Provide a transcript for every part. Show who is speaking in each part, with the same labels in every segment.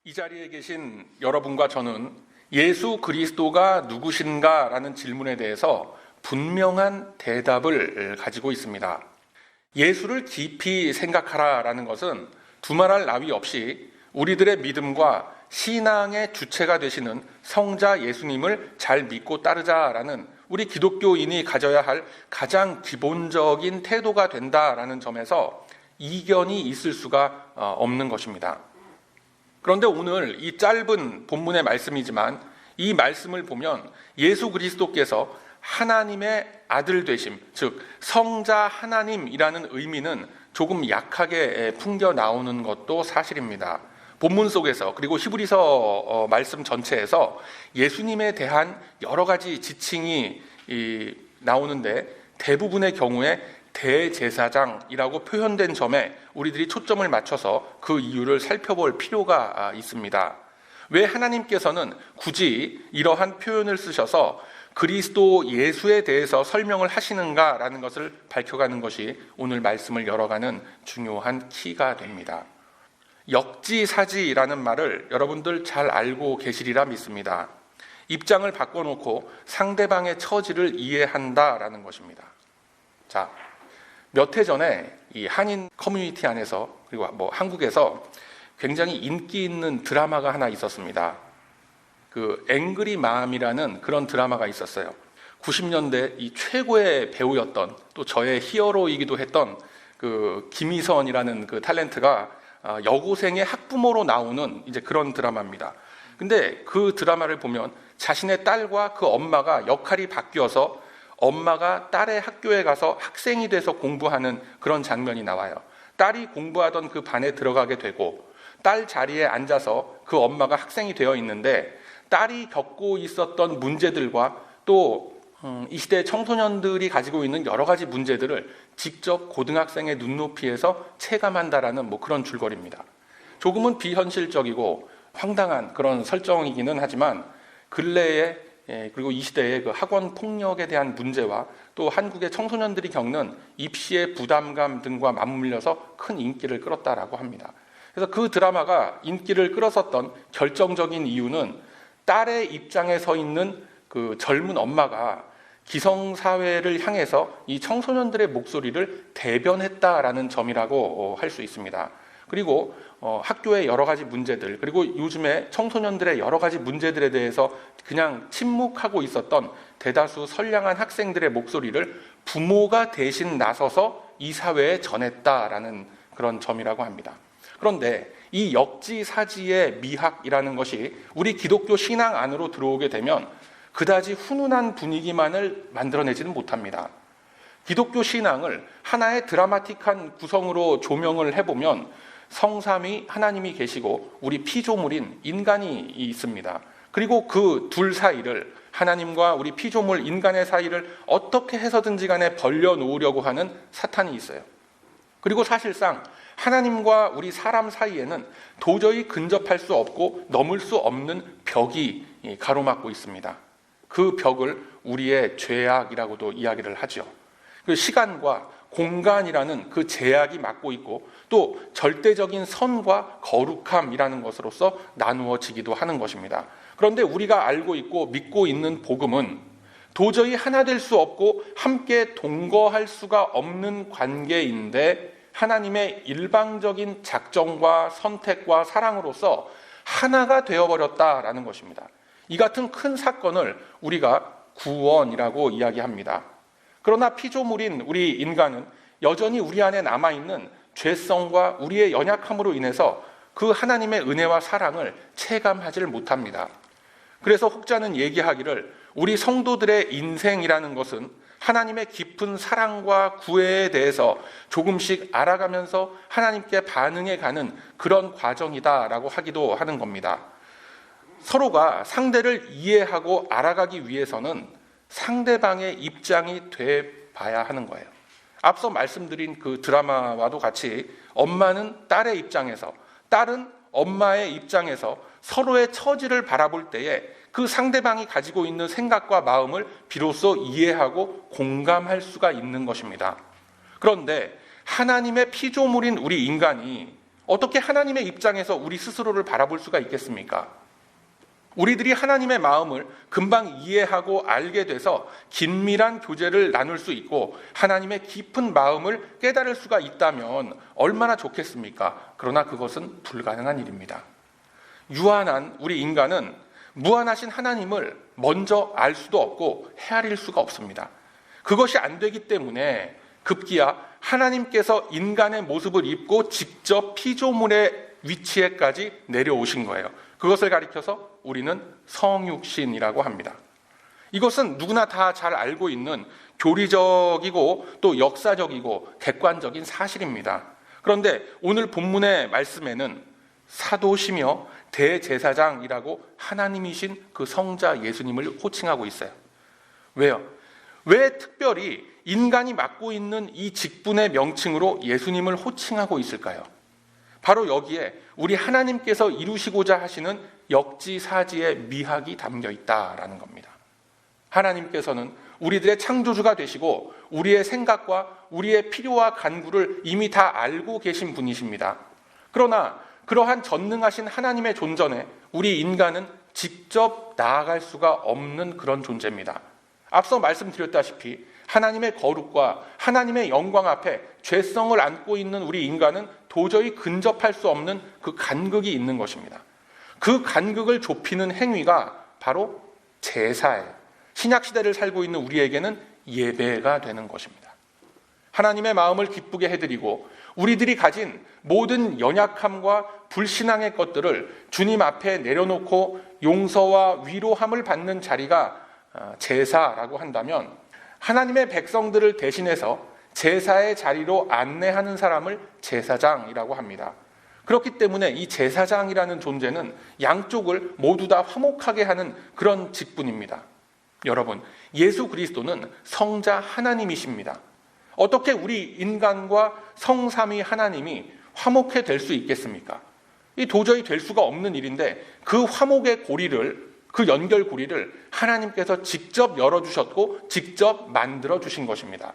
Speaker 1: 이 자리에 계신 여러분과 저는 예수 그리스도가 누구신가라는 질문에 대해서 분명한 대답을 가지고 있습니다. 예수를 깊이 생각하라라는 것은 두말할 나위 없이 우리들의 믿음과 신앙의 주체가 되시는 성자 예수님을 잘 믿고 따르자라는 우리 기독교인이 가져야 할 가장 기본적인 태도가 된다라는 점에서 이견이 있을 수가 없는 것입니다. 그런데 오늘 이 짧은 본문의 말씀이지만 이 말씀을 보면 예수 그리스도께서 하나님의 아들 되심, 즉 성자 하나님이라는 의미는 조금 약하게 풍겨 나오는 것도 사실입니다. 본문 속에서 그리고 히브리서 말씀 전체에서 예수님에 대한 여러 가지 지칭이 나오는데 대부분의 경우에 대제사장이라고 표현된 점에 우리들이 초점을 맞춰서 그 이유를 살펴볼 필요가 있습니다. 왜 하나님께서는 굳이 이러한 표현을 쓰셔서 그리스도 예수에 대해서 설명을 하시는가라는 것을 밝혀가는 것이 오늘 말씀을 열어가는 중요한 키가 됩니다. 역지사지라는 말을 여러분들 잘 알고 계시리라 믿습니다. 입장을 바꿔놓고 상대방의 처지를 이해한다라는 것입니다. 자, 몇 해 전에 이 한인 커뮤니티 안에서 그리고 한국에서 굉장히 인기 있는 드라마가 하나 있었습니다. 그 앵그리 맘이라는 그런 드라마가 있었어요. 90년대 이 최고의 배우였던 또 저의 히어로이기도 했던 그 김희선이라는 그 탤런트가 여고생의 학부모로 나오는 이제 그런 드라마입니다. 근데 그 드라마를 보면 자신의 딸과 그 엄마가 역할이 바뀌어서 엄마가 딸의 학교에 가서 학생이 돼서 공부하는 그런 장면이 나와요. 딸이 공부하던 그 반에 들어가게 되고 딸 자리에 앉아서 그 엄마가 학생이 되어 있는데 딸이 겪고 있었던 문제들과 또 이 시대 청소년들이 가지고 있는 여러 가지 문제들을 직접 고등학생의 눈높이에서 체감한다라는 그런 줄거리입니다. 조금은 비현실적이고 황당한 그런 설정이기는 하지만 근래에 그리고 이 시대의 그 학원 폭력에 대한 문제와 또 한국의 청소년들이 겪는 입시의 부담감 등과 맞물려서 큰 인기를 끌었다라고 합니다. 그래서 그 드라마가 인기를 끌었었던 결정적인 이유는 딸의 입장에 서 있는 그 젊은 엄마가 기성사회를 향해서 이 청소년들의 목소리를 대변했다라는 점이라고 할 수 있습니다. 그리고 학교의 여러 가지 문제들 그리고 요즘에 청소년들의 여러 가지 문제들에 대해서 그냥 침묵하고 있었던 대다수 선량한 학생들의 목소리를 부모가 대신 나서서 이 사회에 전했다라는 그런 점이라고 합니다. 그런데 이 역지사지의 미학이라는 것이 우리 기독교 신앙 안으로 들어오게 되면 그다지 훈훈한 분위기만을 만들어내지는 못합니다. 기독교 신앙을 하나의 드라마틱한 구성으로 조명을 해보면 성삼위 하나님이 계시고 우리 피조물인 인간이 있습니다. 그리고 그 둘 사이를 하나님과 우리 피조물 인간의 사이를 어떻게 해서든지 간에 벌려놓으려고 하는 사탄이 있어요. 그리고 사실상 하나님과 우리 사람 사이에는 도저히 근접할 수 없고 넘을 수 없는 벽이 가로막고 있습니다. 그 벽을 우리의 죄악이라고도 이야기를 하죠. 그 시간과 공간이라는 그 제약이 막고 있고 또 절대적인 선과 거룩함이라는 것으로서 나누어지기도 하는 것입니다. 그런데 우리가 알고 있고 믿고 있는 복음은 도저히 하나 될 수 없고 함께 동거할 수가 없는 관계인데 하나님의 일방적인 작정과 선택과 사랑으로서 하나가 되어버렸다라는 것입니다. 이 같은 큰 사건을 우리가 구원이라고 이야기합니다. 그러나 피조물인 우리 인간은 여전히 우리 안에 남아있는 죄성과 우리의 연약함으로 인해서 그 하나님의 은혜와 사랑을 체감하지를 못합니다. 그래서 혹자는 얘기하기를 우리 성도들의 인생이라는 것은 하나님의 깊은 사랑과 구애에 대해서 조금씩 알아가면서 하나님께 반응해가는 그런 과정이다라고 하기도 하는 겁니다. 서로가 상대를 이해하고 알아가기 위해서는 상대방의 입장이 돼봐야 하는 거예요. 앞서 말씀드린 그 드라마와도 같이 엄마는 딸의 입장에서, 딸은 엄마의 입장에서 서로의 처지를 바라볼 때에 그 상대방이 가지고 있는 생각과 마음을 비로소 이해하고 공감할 수가 있는 것입니다. 그런데 하나님의 피조물인 우리 인간이 어떻게 하나님의 입장에서 우리 스스로를 바라볼 수가 있겠습니까? 우리들이 하나님의 마음을 금방 이해하고 알게 돼서 긴밀한 교제를 나눌 수 있고 하나님의 깊은 마음을 깨달을 수가 있다면 얼마나 좋겠습니까? 그러나 그것은 불가능한 일입니다. 유한한 우리 인간은 무한하신 하나님을 먼저 알 수도 없고 헤아릴 수가 없습니다. 그것이 안 되기 때문에 급기야 하나님께서 인간의 모습을 입고 직접 피조물의 위치에까지 내려오신 거예요. 그것을 가리켜서 우리는 성육신이라고 합니다. 이것은 누구나 다 잘 알고 있는 교리적이고 또 역사적이고 객관적인 사실입니다. 그런데 오늘 본문의 말씀에는 사도시며 대제사장이라고 하나님이신 그 성자 예수님을 호칭하고 있어요. 왜요? 왜 특별히 인간이 맡고 있는 이 직분의 명칭으로 예수님을 호칭하고 있을까요? 바로 여기에 우리 하나님께서 이루시고자 하시는 역지사지의 미학이 담겨 있다라는 겁니다. 하나님께서는 우리들의 창조주가 되시고 우리의 생각과 우리의 필요와 간구를 이미 다 알고 계신 분이십니다. 그러나 그러한 전능하신 하나님의 존전에 우리 인간은 직접 나아갈 수가 없는 그런 존재입니다. 앞서 말씀드렸다시피 하나님의 거룩과 하나님의 영광 앞에 죄성을 안고 있는 우리 인간은 도저히 근접할 수 없는 그 간극이 있는 것입니다. 그 간극을 좁히는 행위가 바로 제사예요. 신약시대를 살고 있는 우리에게는 예배가 되는 것입니다. 하나님의 마음을 기쁘게 해드리고 우리들이 가진 모든 연약함과 불신앙의 것들을 주님 앞에 내려놓고 용서와 위로함을 받는 자리가 제사라고 한다면 하나님의 백성들을 대신해서 제사의 자리로 안내하는 사람을 제사장이라고 합니다. 그렇기 때문에 이 제사장이라는 존재는 양쪽을 모두 다 화목하게 하는 그런 직분입니다. 여러분, 예수 그리스도는 성자 하나님이십니다. 어떻게 우리 인간과 성삼위 하나님이 화목해 될 수 있겠습니까? 이 도저히 될 수가 없는 일인데 그 화목의 고리를, 그 연결 고리를 하나님께서 직접 열어주셨고 직접 만들어주신 것입니다.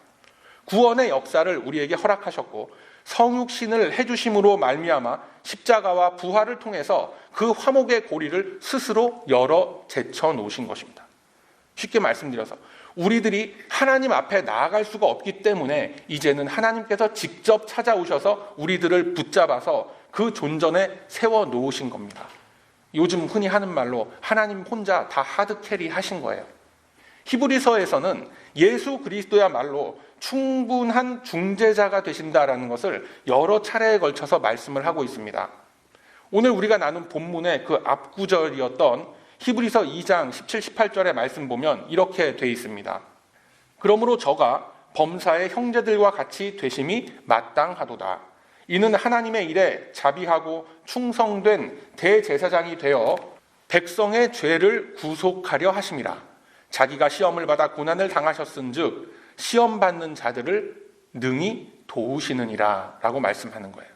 Speaker 1: 구원의 역사를 우리에게 허락하셨고 성육신을 해주심으로 말미암아 십자가와 부활을 통해서 그 화목의 고리를 스스로 열어 제쳐 놓으신 것입니다. 쉽게 말씀드려서 우리들이 하나님 앞에 나아갈 수가 없기 때문에 이제는 하나님께서 직접 찾아오셔서 우리들을 붙잡아서 그 존전에 세워 놓으신 겁니다. 요즘 흔히 하는 말로 하나님 혼자 다 하드캐리 하신 거예요. 히브리서에서는 예수 그리스도야말로 충분한 중재자가 되신다라는 것을 여러 차례에 걸쳐서 말씀을 하고 있습니다. 오늘 우리가 나눈 본문의 그 앞구절이었던 히브리서 2장 17, 18절의 말씀 보면 이렇게 돼 있습니다. 그러므로 저가 범사의 형제들과 같이 되심이 마땅하도다. 이는 하나님의 일에 자비하고 충성된 대제사장이 되어 백성의 죄를 구속하려 하심이라. 자기가 시험을 받아 고난을 당하셨은즉 시험 받는 자들을 능히 도우시느니라 라고 말씀하는 거예요.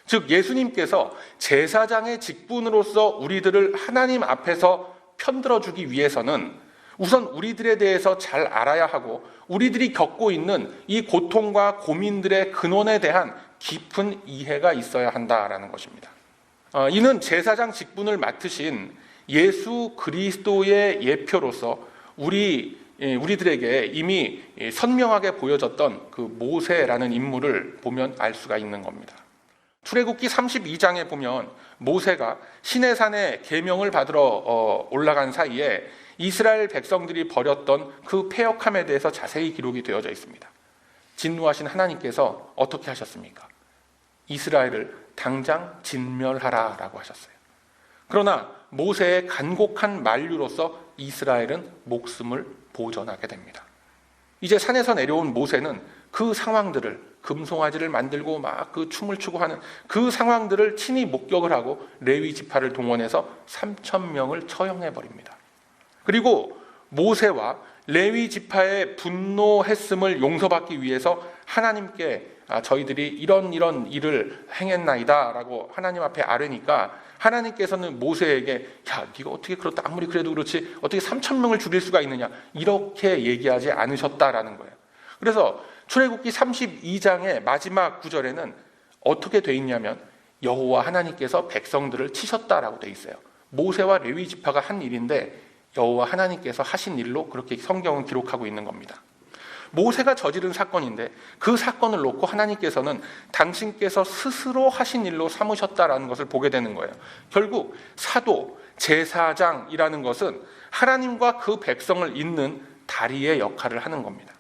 Speaker 1: 즉 예수님께서 제사장의 직분으로서 우리들을 하나님 앞에서 편들어주기 위해서는 우선 우리들에 대해서 잘 알아야 하고 우리들이 겪고 있는 이 고통과 고민들의 근원에 대한 깊은 이해가 있어야 한다라는 것입니다. 이는 제사장 직분을 맡으신 예수 그리스도의 예표로서 우리들에게 이미 선명하게 보여졌던 그 모세라는 인물을 보면 알 수가 있는 겁니다. 출애굽기 32장에 보면 모세가 시내산에 계명을 받으러 올라간 사이에 이스라엘 백성들이 벌였던 그 패역함에 대해서 자세히 기록이 되어져 있습니다. 진노하신 하나님께서 어떻게 하셨습니까? 이스라엘을 당장 진멸하라 라고 하셨어요. 그러나 모세의 간곡한 만류로서 이스라엘은 목숨을 보존하게 됩니다. 이제 산에서 내려온 모세는 그 상황들을 금송아지를 만들고 막 그 춤을 추고 하는 그 상황들을 친히 목격을 하고 레위 지파를 동원해서 3,000명을 처형해 버립니다. 그리고 모세와 레위 지파의 분노했음을 용서받기 위해서 하나님께 저희들이 이런 일을 행했나이다 라고 하나님 앞에 아뢰니까 하나님께서는 모세에게 야 네가 어떻게 그렇다 아무리 그래도 그렇지 어떻게 3,000명을 죽일 수가 있느냐 이렇게 얘기하지 않으셨다라는 거예요. 그래서 출애굽기 32장의 마지막 구절에는 어떻게 돼 있냐면 여호와 하나님께서 백성들을 치셨다라고 돼 있어요. 모세와 레위 지파가 한 일인데 여호와 하나님께서 하신 일로 그렇게 성경은 기록하고 있는 겁니다. 모세가 저지른 사건인데 그 사건을 놓고 하나님께서는 당신께서 스스로 하신 일로 삼으셨다라는 것을 보게 되는 거예요. 결국 사도, 제사장이라는 것은 하나님과 그 백성을 잇는 다리의 역할을 하는 겁니다.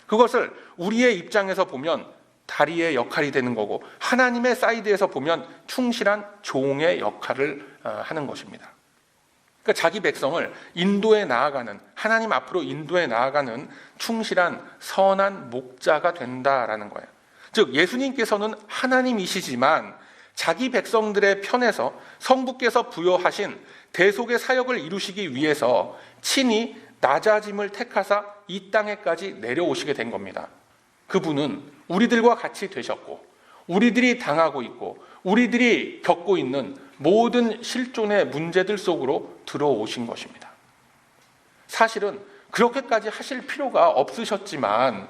Speaker 1: 그것을 우리의 입장에서 보면 다리의 역할이 되는 거고 하나님의 사이드에서 보면 충실한 종의 역할을 하는 것입니다. 그러니까 자기 백성을 인도에 나아가는, 하나님 앞으로 인도에 나아가는 충실한 선한 목자가 된다라는 거예요. 즉 예수님께서는 하나님이시지만 자기 백성들의 편에서 성부께서 부여하신 대속의 사역을 이루시기 위해서 친히 낮아짐을 택하사 이 땅에까지 내려오시게 된 겁니다. 그분은 우리들과 같이 되셨고 우리들이 당하고 있고 우리들이 겪고 있는 모든 실존의 문제들 속으로 들어오신 것입니다. 사실은 그렇게까지 하실 필요가 없으셨지만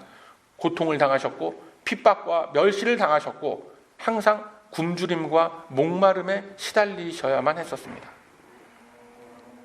Speaker 1: 고통을 당하셨고 핍박과 멸시를 당하셨고 항상 굶주림과 목마름에 시달리셔야만 했었습니다.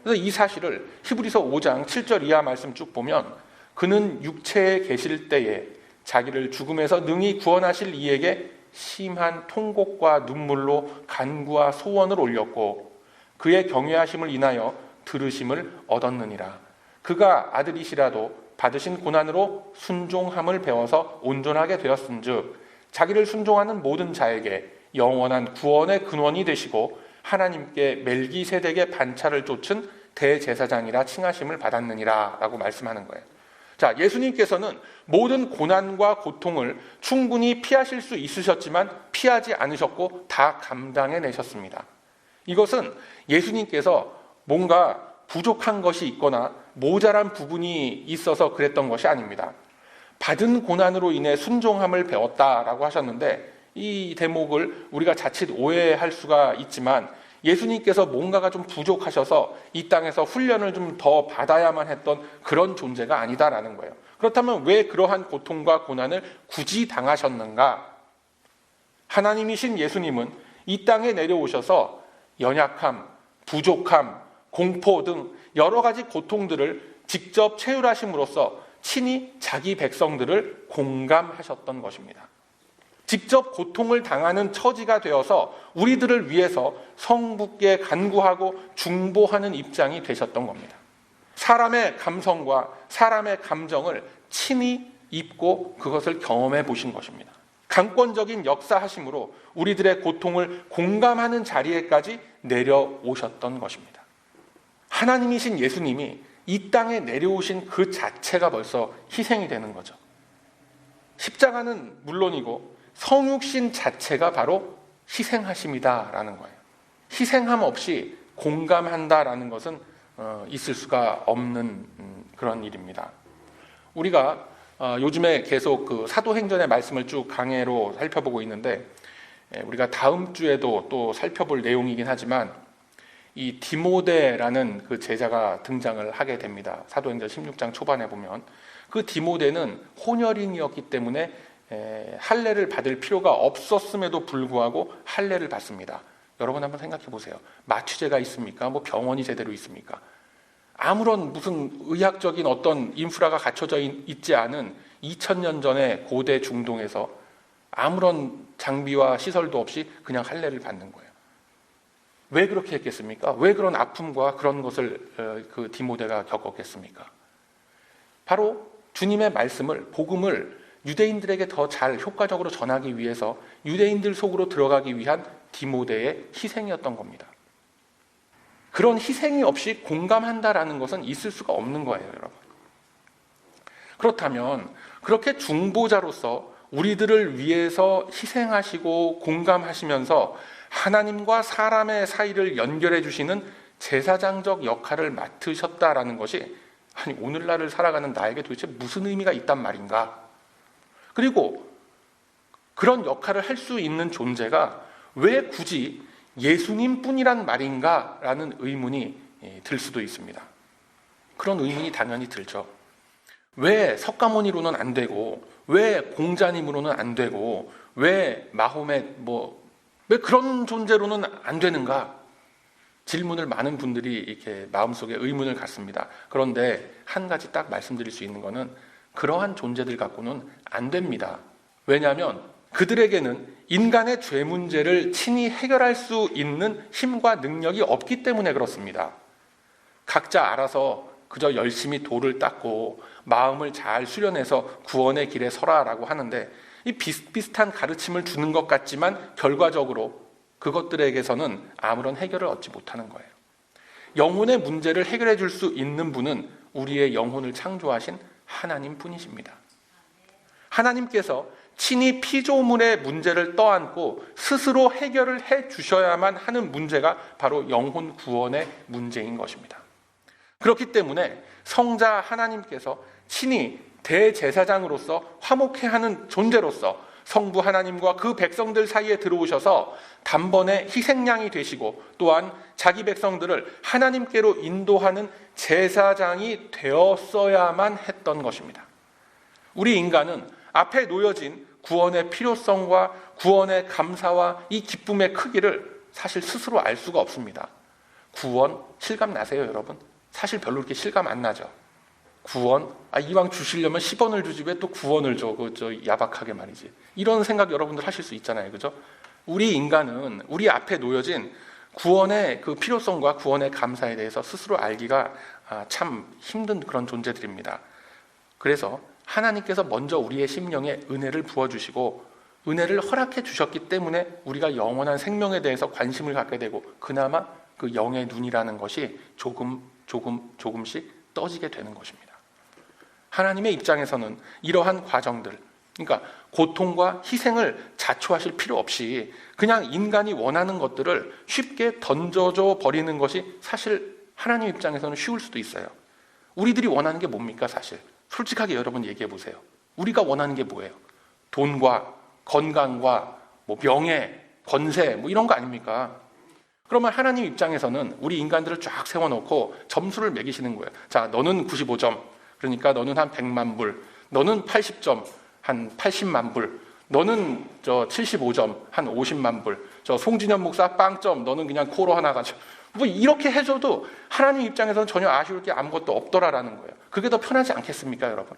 Speaker 1: 그래서 이 사실을 히브리서 5장 7절 이하 말씀 쭉 보면 그는 육체에 계실 때에 자기를 죽음에서 능히 구원하실 이에게 심한 통곡과 눈물로 간구와 소원을 올렸고 그의 경외하심을 인하여 들으심을 얻었느니라. 그가 아들이시라도 받으신 고난으로 순종함을 배워서 온전하게 되었은즉 자기를 순종하는 모든 자에게 영원한 구원의 근원이 되시고 하나님께 멜기세덱의 반차를 쫓은 대제사장이라 칭하심을 받았느니라 라고 말씀하는 거예요. 자, 예수님께서는 모든 고난과 고통을 충분히 피하실 수 있으셨지만 피하지 않으셨고 다 감당해내셨습니다. 이것은 예수님께서 뭔가 부족한 것이 있거나 모자란 부분이 있어서 그랬던 것이 아닙니다. 받은 고난으로 인해 순종함을 배웠다라고 하셨는데 이 대목을 우리가 자칫 오해할 수가 있지만 예수님께서 뭔가가 좀 부족하셔서 이 땅에서 훈련을 좀 더 받아야만 했던 그런 존재가 아니다라는 거예요. 그렇다면 왜 그러한 고통과 고난을 굳이 당하셨는가? 하나님이신 예수님은 이 땅에 내려오셔서 연약함, 부족함, 공포 등 여러 가지 고통들을 직접 체휼하심으로써 친히 자기 백성들을 공감하셨던 것입니다. 직접 고통을 당하는 처지가 되어서 우리들을 위해서 성부께 간구하고 중보하는 입장이 되셨던 겁니다. 사람의 감성과 사람의 감정을 친히 입고 그것을 경험해 보신 것입니다. 강권적인 역사하심으로 우리들의 고통을 공감하는 자리에까지 내려오셨던 것입니다. 하나님이신 예수님이 이 땅에 내려오신 그 자체가 벌써 희생이 되는 거죠. 십자가는 물론이고 성육신 자체가 바로 희생하심이다라는 거예요. 희생함 없이 공감한다라는 것은 있을 수가 없는 그런 일입니다. 우리가 요즘에 계속 그 사도행전의 말씀을 쭉 강해로 살펴보고 있는데 우리가 다음 주에도 또 살펴볼 내용이긴 하지만 이 디모데라는 그 제자가 등장을 하게 됩니다. 사도행전 16장 초반에 보면 그 디모데는 혼혈인이었기 때문에 할례를 받을 필요가 없었음에도 불구하고 할례를 받습니다. 여러분 한번 생각해 보세요. 마취제가 있습니까? 뭐 병원이 제대로 있습니까? 아무런 무슨 의학적인 어떤 인프라가 갖춰져 있지 않은 2000년 전의 고대 중동에서 아무런 장비와 시설도 없이 그냥 할례를 받는 거예요. 왜 그렇게 했겠습니까? 왜 그런 아픔과 그런 것을 그 디모데가 겪었겠습니까? 바로 주님의 말씀을, 복음을 유대인들에게 더 잘 효과적으로 전하기 위해서 유대인들 속으로 들어가기 위한 디모데의 희생이었던 겁니다. 그런 희생이 없이 공감한다라는 것은 있을 수가 없는 거예요, 여러분. 그렇다면 그렇게 중보자로서 우리들을 위해서 희생하시고 공감하시면서 하나님과 사람의 사이를 연결해 주시는 제사장적 역할을 맡으셨다라는 것이 아니 오늘날을 살아가는 나에게 도대체 무슨 의미가 있단 말인가? 그리고 그런 역할을 할 수 있는 존재가 왜 굳이 예수님뿐이란 말인가? 라는 의문이 들 수도 있습니다. 그런 의문이 당연히 들죠. 왜 석가모니로는 안 되고 왜 공자님으로는 안 되고 왜 마호멧 왜 그런 존재로는 안 되는가? 질문을 많은 분들이 이렇게 마음속에 의문을 갖습니다. 그런데 한 가지 딱 말씀드릴 수 있는 거는 그러한 존재들 갖고는 안 됩니다. 왜냐하면 그들에게는 인간의 죄 문제를 친히 해결할 수 있는 힘과 능력이 없기 때문에 그렇습니다. 각자 알아서 그저 열심히 돌을 닦고 마음을 잘 수련해서 구원의 길에 서라라고 하는데, 이 비슷비슷한 가르침을 주는 것 같지만 결과적으로 그것들에게서는 아무런 해결을 얻지 못하는 거예요. 영혼의 문제를 해결해 줄 수 있는 분은 우리의 영혼을 창조하신 하나님 뿐이십니다. 하나님께서 친히 피조물의 문제를 떠안고 스스로 해결을 해 주셔야만 하는 문제가 바로 영혼 구원의 문제인 것입니다. 그렇기 때문에 성자 하나님께서 친히 대제사장으로서 화목해 하는 존재로서 성부 하나님과 그 백성들 사이에 들어오셔서 단번에 희생양이 되시고 또한 자기 백성들을 하나님께로 인도하는 제사장이 되었어야만 했던 것입니다. 우리 인간은 앞에 놓여진 구원의 필요성과 구원의 감사와 이 기쁨의 크기를 사실 스스로 알 수가 없습니다. 구원 실감 나세요, 여러분? 사실 별로 그렇게 실감 안 나죠. 구원? 이왕 주시려면 10원을 주지 왜 또 9원을 줘? 야박하게 말이지. 이런 생각 여러분들 하실 수 있잖아요. 그죠? 우리 인간은 우리 앞에 놓여진 구원의 그 필요성과 구원의 감사에 대해서 스스로 알기가 참 힘든 그런 존재들입니다. 그래서 하나님께서 먼저 우리의 심령에 은혜를 부어주시고 은혜를 허락해 주셨기 때문에 우리가 영원한 생명에 대해서 관심을 갖게 되고 그나마 그 영의 눈이라는 것이 조금씩 떠지게 되는 것입니다. 하나님의 입장에서는 이러한 과정들, 그러니까 고통과 희생을 자초하실 필요 없이 그냥 인간이 원하는 것들을 쉽게 던져줘 버리는 것이 사실 하나님 입장에서는 쉬울 수도 있어요. 우리들이 원하는 게 뭡니까 사실? 솔직하게 여러분 얘기해 보세요. 우리가 원하는 게 뭐예요? 돈과 건강과 명예, 권세 이런 거 아닙니까? 그러면 하나님 입장에서는 우리 인간들을 쫙 세워놓고 점수를 매기시는 거예요. 자, 너는 95점, 그러니까 너는 한 100만 불, 너는 80점, 한 80만 불, 너는 75점, 한 50만 불, 송진현 목사 빵점, 너는 그냥 코로 하나 가지고 이렇게 해줘도 하나님 입장에서는 전혀 아쉬울 게 아무것도 없더라라는 거예요. 그게 더 편하지 않겠습니까, 여러분?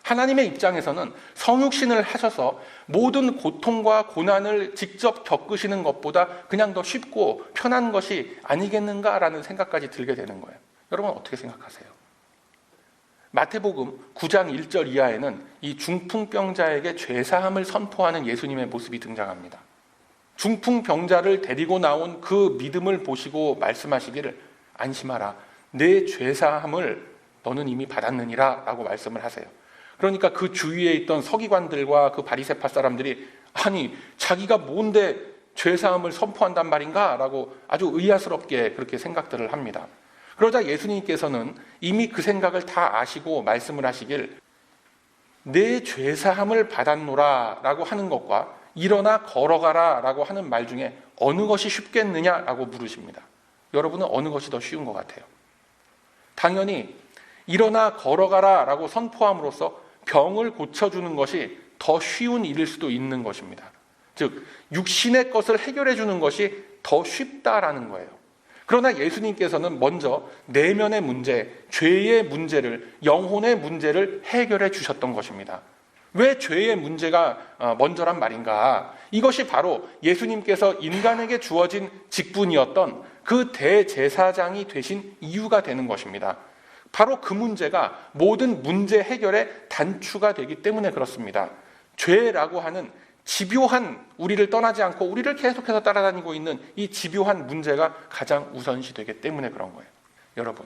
Speaker 1: 하나님의 입장에서는 성육신을 하셔서 모든 고통과 고난을 직접 겪으시는 것보다 그냥 더 쉽고 편한 것이 아니겠는가라는 생각까지 들게 되는 거예요. 여러분 어떻게 생각하세요? 마태복음 9장 1절 이하에는 이 중풍병자에게 죄사함을 선포하는 예수님의 모습이 등장합니다. 중풍병자를 데리고 나온 그 믿음을 보시고 말씀하시기를 안심하라, 내 죄사함을 너는 이미 받았느니라 라고 말씀을 하세요. 그러니까 그 주위에 있던 서기관들과 그 바리새파 사람들이 아니 자기가 뭔데 죄사함을 선포한단 말인가 라고 아주 의아스럽게 그렇게 생각들을 합니다. 그러자 예수님께서는 이미 그 생각을 다 아시고 말씀을 하시길 내 죄사함을 받았노라 라고 하는 것과 일어나 걸어가라 라고 하는 말 중에 어느 것이 쉽겠느냐 라고 물으십니다. 여러분은 어느 것이 더 쉬운 것 같아요? 당연히 일어나 걸어가라 라고 선포함으로써 병을 고쳐주는 것이 더 쉬운 일일 수도 있는 것입니다. 즉 육신의 것을 해결해 주는 것이 더 쉽다라는 거예요. 그러나 예수님께서는 먼저 내면의 문제, 죄의 문제를, 영혼의 문제를 해결해 주셨던 것입니다. 왜 죄의 문제가 먼저란 말인가? 이것이 바로 예수님께서 인간에게 주어진 직분이었던 그 대제사장이 되신 이유가 되는 것입니다. 바로 그 문제가 모든 문제 해결의 단추가 되기 때문에 그렇습니다. 죄라고 하는 집요한 우리를 떠나지 않고 우리를 계속해서 따라다니고 있는 이 집요한 문제가 가장 우선시 되기 때문에 그런 거예요. 여러분,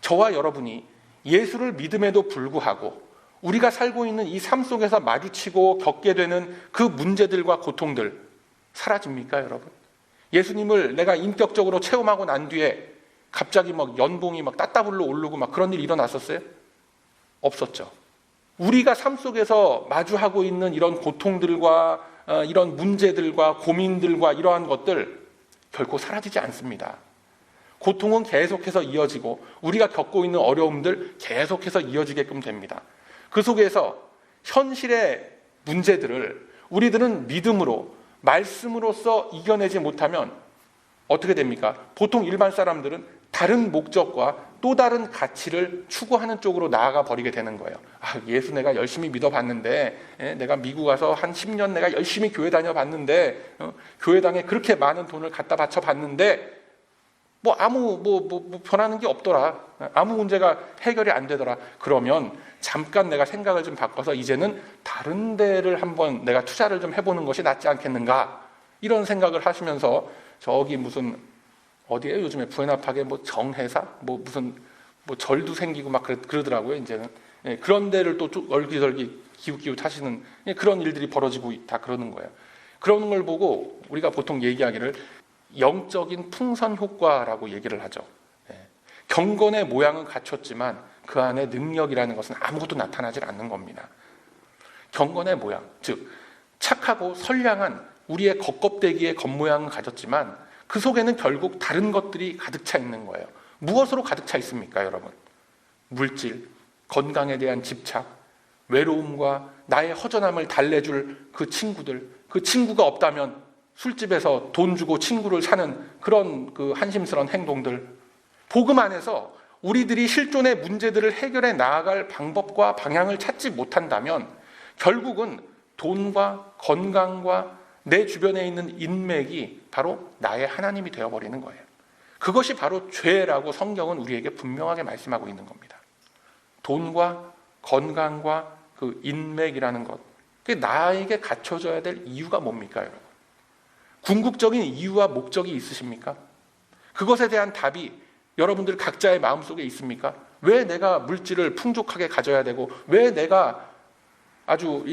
Speaker 1: 저와 여러분이 예수를 믿음에도 불구하고 우리가 살고 있는 이 삶 속에서 마주치고 겪게 되는 그 문제들과 고통들 사라집니까, 여러분? 예수님을 내가 인격적으로 체험하고 난 뒤에 갑자기 연봉이 따따블로 오르고 그런 일이 일어났었어요? 없었죠. 우리가 삶 속에서 마주하고 있는 이런 고통들과 이런 문제들과 고민들과 이러한 것들 결코 사라지지 않습니다. 고통은 계속해서 이어지고 우리가 겪고 있는 어려움들 계속해서 이어지게끔 됩니다. 그 속에서 현실의 문제들을 우리들은 믿음으로 말씀으로써 이겨내지 못하면 어떻게 됩니까? 보통 일반 사람들은 다른 목적과 또 다른 가치를 추구하는 쪽으로 나아가 버리게 되는 거예요. 예수 내가 열심히 믿어봤는데, 내가 미국 와서 한 10년 내가 열심히 교회 다녀봤는데, 교회당에 그렇게 많은 돈을 갖다 바쳐봤는데 아무 변하는 게 없더라. 아무 문제가 해결이 안 되더라. 그러면 잠깐 내가 생각을 좀 바꿔서 이제는 다른 데를 한번 내가 투자를 좀 해보는 것이 낫지 않겠는가, 이런 생각을 하시면서 저기 무슨 어디에 요즘에 부에나팍에 정회사 무슨 절도 생기고 막 그러더라고요. 이제는 그런 데를 또 얼기설기 기웃기웃 하시는 그런 일들이 벌어지고 다 그러는 거예요. 그런 걸 보고 우리가 보통 얘기하기를 영적인 풍선 효과라고 얘기를 하죠. 경건의 모양은 갖췄지만 그 안에 능력이라는 것은 아무것도 나타나지 않는 겁니다. 경건의 모양, 즉 착하고 선량한 우리의 겉껍데기의 겉모양은 가졌지만 그 속에는 결국 다른 것들이 가득 차 있는 거예요. 무엇으로 가득 차 있습니까, 여러분? 물질, 건강에 대한 집착, 외로움과 나의 허전함을 달래줄 그 친구들, 그 친구가 없다면 술집에서 돈 주고 친구를 사는 그런 그 한심스러운 행동들. 복음 안에서 우리들이 실존의 문제들을 해결해 나아갈 방법과 방향을 찾지 못한다면 결국은 돈과 건강과 내 주변에 있는 인맥이 바로 나의 하나님이 되어버리는 거예요. 그것이 바로 죄라고 성경은 우리에게 분명하게 말씀하고 있는 겁니다. 돈과 건강과 그 인맥이라는 것, 그게 나에게 갖춰져야 될 이유가 뭡니까, 여러분? 궁극적인 이유와 목적이 있으십니까? 그것에 대한 답이 여러분들 각자의 마음속에 있습니까? 왜 내가 물질을 풍족하게 가져야 되고, 왜 내가 아주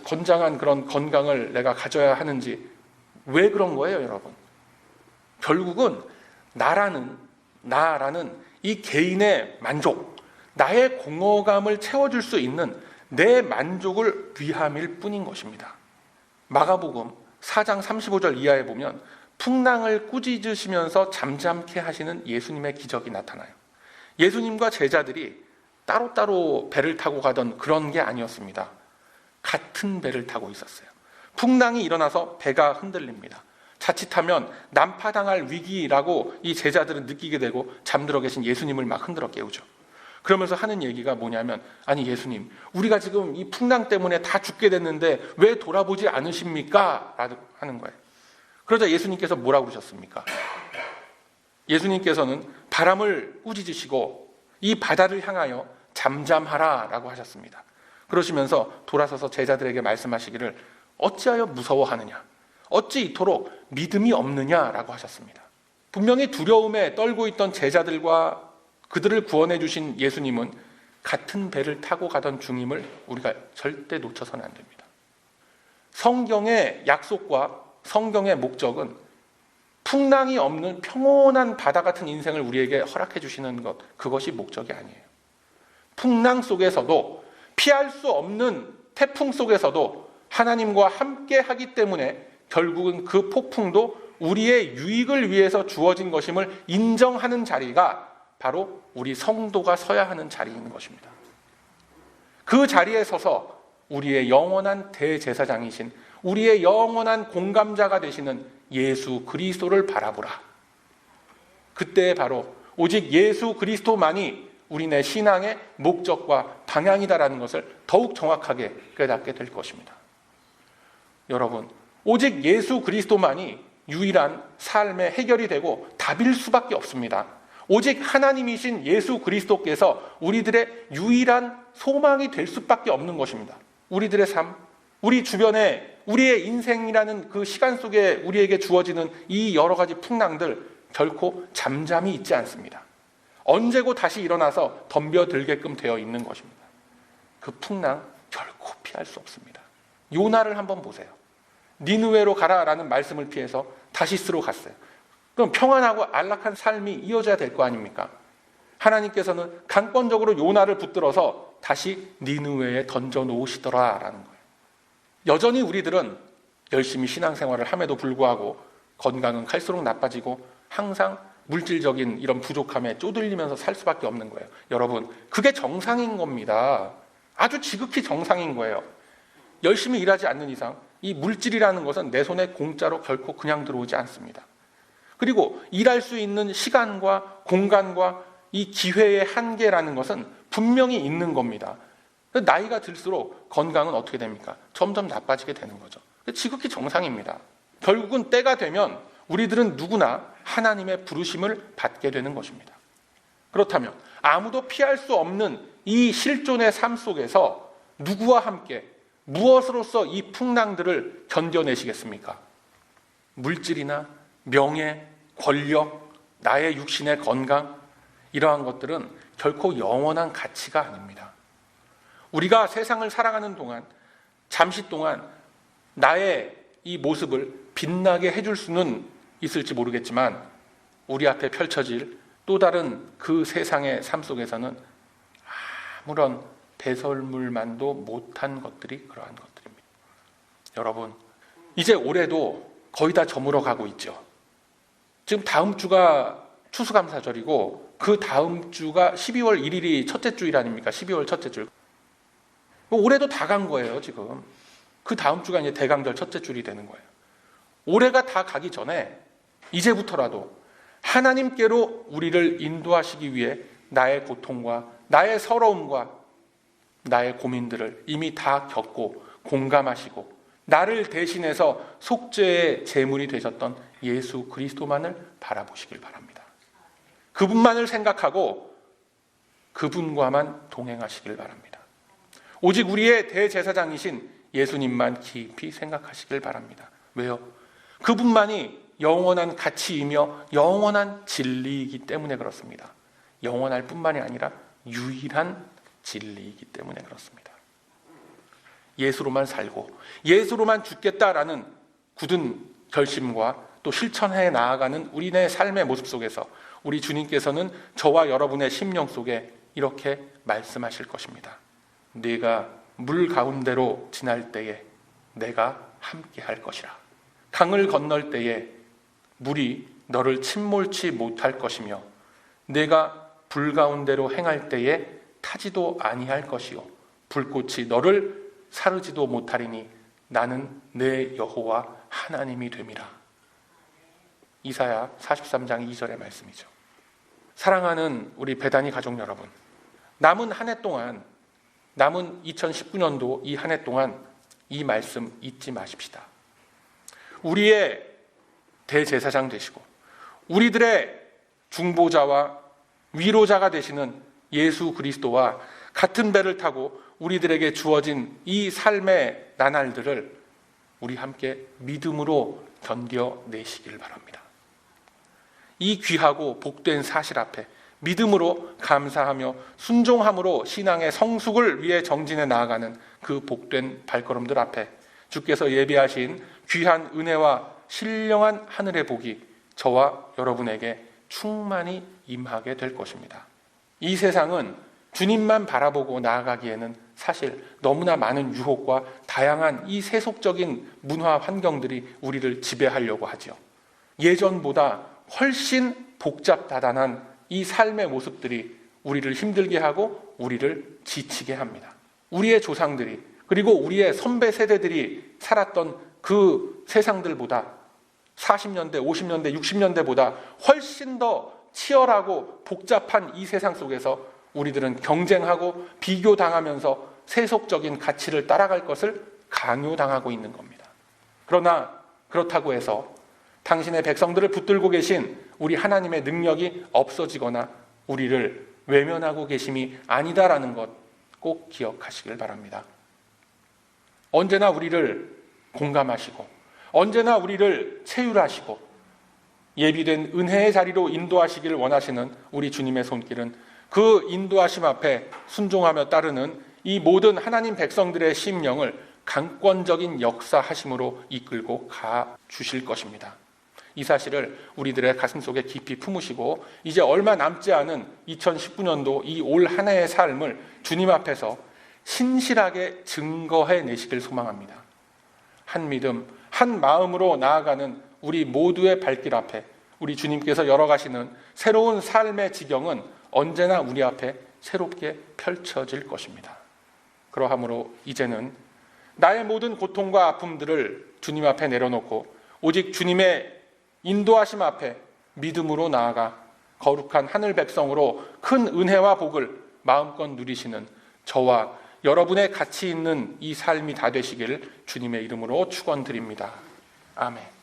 Speaker 1: 건장한 그런 건강을 내가 가져야 하는지, 왜 그런 거예요, 여러분? 결국은 나라는 이 개인의 만족, 나의 공허감을 채워줄 수 있는 내 만족을 위함일 뿐인 것입니다. 마가복음 4장 35절 이하에 보면 풍랑을 꾸짖으시면서 잠잠케 하시는 예수님의 기적이 나타나요. 예수님과 제자들이 따로따로 배를 타고 가던 그런 게 아니었습니다. 같은 배를 타고 있었어요. 풍랑이 일어나서 배가 흔들립니다. 자칫하면 난파당할 위기라고 이 제자들은 느끼게 되고 잠들어 계신 예수님을 막 흔들어 깨우죠. 그러면서 하는 얘기가 뭐냐면, 아니 예수님, 우리가 지금 이 풍랑 때문에 다 죽게 됐는데 왜 돌아보지 않으십니까? 라고 하는 거예요. 그러자 예수님께서 뭐라고 그러셨습니까? 예수님께서는 바람을 꾸짖으시고 이 바다를 향하여 잠잠하라 라고 하셨습니다. 그러시면서 돌아서서 제자들에게 말씀하시기를 어찌하여 무서워하느냐, 어찌 이토록 믿음이 없느냐라고 하셨습니다. 분명히 두려움에 떨고 있던 제자들과 그들을 구원해 주신 예수님은 같은 배를 타고 가던 중임을 우리가 절대 놓쳐서는 안 됩니다. 성경의 약속과 성경의 목적은 풍랑이 없는 평온한 바다 같은 인생을 우리에게 허락해 주시는 것, 그것이 목적이 아니에요. 풍랑 속에서도, 피할 수 없는 태풍 속에서도 하나님과 함께 하기 때문에 결국은 그 폭풍도 우리의 유익을 위해서 주어진 것임을 인정하는 자리가 바로 우리 성도가 서야 하는 자리인 것입니다. 그 자리에 서서 우리의 영원한 대제사장이신, 우리의 영원한 공감자가 되시는 예수 그리스도를 바라보라. 그때 바로 오직 예수 그리스도만이 우리네 신앙의 목적과 방향이다라는 것을 더욱 정확하게 깨닫게 될 것입니다. 여러분, 오직 예수 그리스도만이 유일한 삶의 해결이 되고 답일 수밖에 없습니다. 오직 하나님이신 예수 그리스도께서 우리들의 유일한 소망이 될 수밖에 없는 것입니다. 우리들의 삶, 우리 주변에 우리의 인생이라는 그 시간 속에 우리에게 주어지는 이 여러 가지 풍랑들 결코 잠잠히 있지 않습니다. 언제고 다시 일어나서 덤벼들게끔 되어 있는 것입니다. 그 풍랑 결코 피할 수 없습니다. 요나를 한번 보세요. 니느웨로 가라라는 말씀을 피해서 다시스로 갔어요. 그럼 평안하고 안락한 삶이 이어져야 될 거 아닙니까? 하나님께서는 강권적으로 요나를 붙들어서 다시 니느웨에 던져놓으시더라라는 거예요. 여전히 우리들은 열심히 신앙생활을 함에도 불구하고 건강은 갈수록 나빠지고 항상 물질적인 이런 부족함에 쪼들리면서 살 수밖에 없는 거예요. 여러분, 그게 정상인 겁니다. 아주 지극히 정상인 거예요. 열심히 일하지 않는 이상 이 물질이라는 것은 내 손에 공짜로 결코 그냥 들어오지 않습니다. 그리고 일할 수 있는 시간과 공간과 이 기회의 한계라는 것은 분명히 있는 겁니다. 나이가 들수록 건강은 어떻게 됩니까? 점점 나빠지게 되는 거죠. 지극히 정상입니다. 결국은 때가 되면 우리들은 누구나 하나님의 부르심을 받게 되는 것입니다. 그렇다면 아무도 피할 수 없는 이 실존의 삶 속에서 누구와 함께 무엇으로서 이 풍랑들을 견뎌내시겠습니까? 물질이나 명예, 권력, 나의 육신의 건강, 이러한 것들은 결코 영원한 가치가 아닙니다. 우리가 세상을 살아가는 동안 잠시 동안 나의 이 모습을 빛나게 해줄 수는 있을지 모르겠지만 우리 앞에 펼쳐질 또 다른 그 세상의 삶 속에서는 아무런 배설물만도 못한 것들이 그러한 것들입니다. 여러분, 이제 올해도 거의 다 저물어 가고 있죠. 지금 다음 주가 추수감사절이고 그 다음 주가 12월 1일이 첫째 주일 아닙니까? 12월 첫째 주. 올해도 다 간 거예요, 지금. 그 다음 주가 이제 대강절 첫째 주일이 되는 거예요. 올해가 다 가기 전에 이제부터라도 하나님께로 우리를 인도하시기 위해 나의 고통과 나의 서러움과 나의 고민들을 이미 다 겪고 공감하시고 나를 대신해서 속죄의 제물이 되셨던 예수 그리스도만을 바라보시길 바랍니다. 그분만을 생각하고 그분과만 동행하시길 바랍니다. 오직 우리의 대제사장이신 예수님만 깊이 생각하시길 바랍니다. 왜요? 그분만이 영원한 가치이며 영원한 진리이기 때문에 그렇습니다. 영원할 뿐만이 아니라 유일한 진리이기 때문에 그렇습니다. 예수로만 살고 예수로만 죽겠다라는 굳은 결심과 또 실천해 나아가는 우리네 삶의 모습 속에서 우리 주님께서는 저와 여러분의 심령 속에 이렇게 말씀하실 것입니다. 네가 물 가운데로 지날 때에 내가 함께 할 것이라. 강을 건널 때에 물이 너를 침몰치 못할 것이며 내가 불 가운데로 행할 때에 타지도 아니할 것이요 불꽃이 너를 사르지도 못하리니 나는 내 여호와 하나님이 됨이라. 이사야 43장 2절의 말씀이죠. 사랑하는 우리 베다니 가족 여러분, 남은 한 해 동안, 남은 2019년도 이 한 해 동안 이 말씀 잊지 마십시다. 우리의 대제사장 되시고 우리들의 중보자와 위로자가 되시는 예수 그리스도와 같은 배를 타고 우리들에게 주어진 이 삶의 나날들을 우리 함께 믿음으로 견뎌내시길 바랍니다. 이 귀하고 복된 사실 앞에 믿음으로 감사하며 순종함으로 신앙의 성숙을 위해 정진해 나아가는 그 복된 발걸음들 앞에 주께서 예비하신 귀한 은혜와 신령한 하늘의 복이 저와 여러분에게 충만히 임하게 될 것입니다. 이 세상은 주님만 바라보고 나아가기에는 사실 너무나 많은 유혹과 다양한 이 세속적인 문화 환경들이 우리를 지배하려고 하죠. 예전보다 훨씬 복잡다단한 이 삶의 모습들이 우리를 힘들게 하고 우리를 지치게 합니다. 우리의 조상들이 그리고 우리의 선배 세대들이 살았던 그 세상들보다 40년대, 50년대, 60년대보다 훨씬 더 치열하고 복잡한 이 세상 속에서 우리들은 경쟁하고 비교당하면서 세속적인 가치를 따라갈 것을 강요당하고 있는 겁니다. 그러나 그렇다고 해서 당신의 백성들을 붙들고 계신 우리 하나님의 능력이 없어지거나 우리를 외면하고 계심이 아니다라는 것 꼭 기억하시길 바랍니다. 언제나 우리를 공감하시고 언제나 우리를 체휼하시고 예비된 은혜의 자리로 인도하시길 원하시는 우리 주님의 손길은 그 인도하심 앞에 순종하며 따르는 이 모든 하나님 백성들의 심령을 강권적인 역사하심으로 이끌고 가 주실 것입니다. 이 사실을 우리들의 가슴 속에 깊이 품으시고 이제 얼마 남지 않은 2019년도 이 올 한 해의 삶을 주님 앞에서 신실하게 증거해 내시길 소망합니다. 한 믿음, 한 마음으로 나아가는 우리 모두의 발길 앞에 우리 주님께서 열어가시는 새로운 삶의 지경은 언제나 우리 앞에 새롭게 펼쳐질 것입니다. 그러하므로 이제는 나의 모든 고통과 아픔들을 주님 앞에 내려놓고 오직 주님의 인도하심 앞에 믿음으로 나아가 거룩한 하늘 백성으로 큰 은혜와 복을 마음껏 누리시는 저와 여러분의 가치 있는 이 삶이 다 되시기를 주님의 이름으로 축원드립니다. 아멘.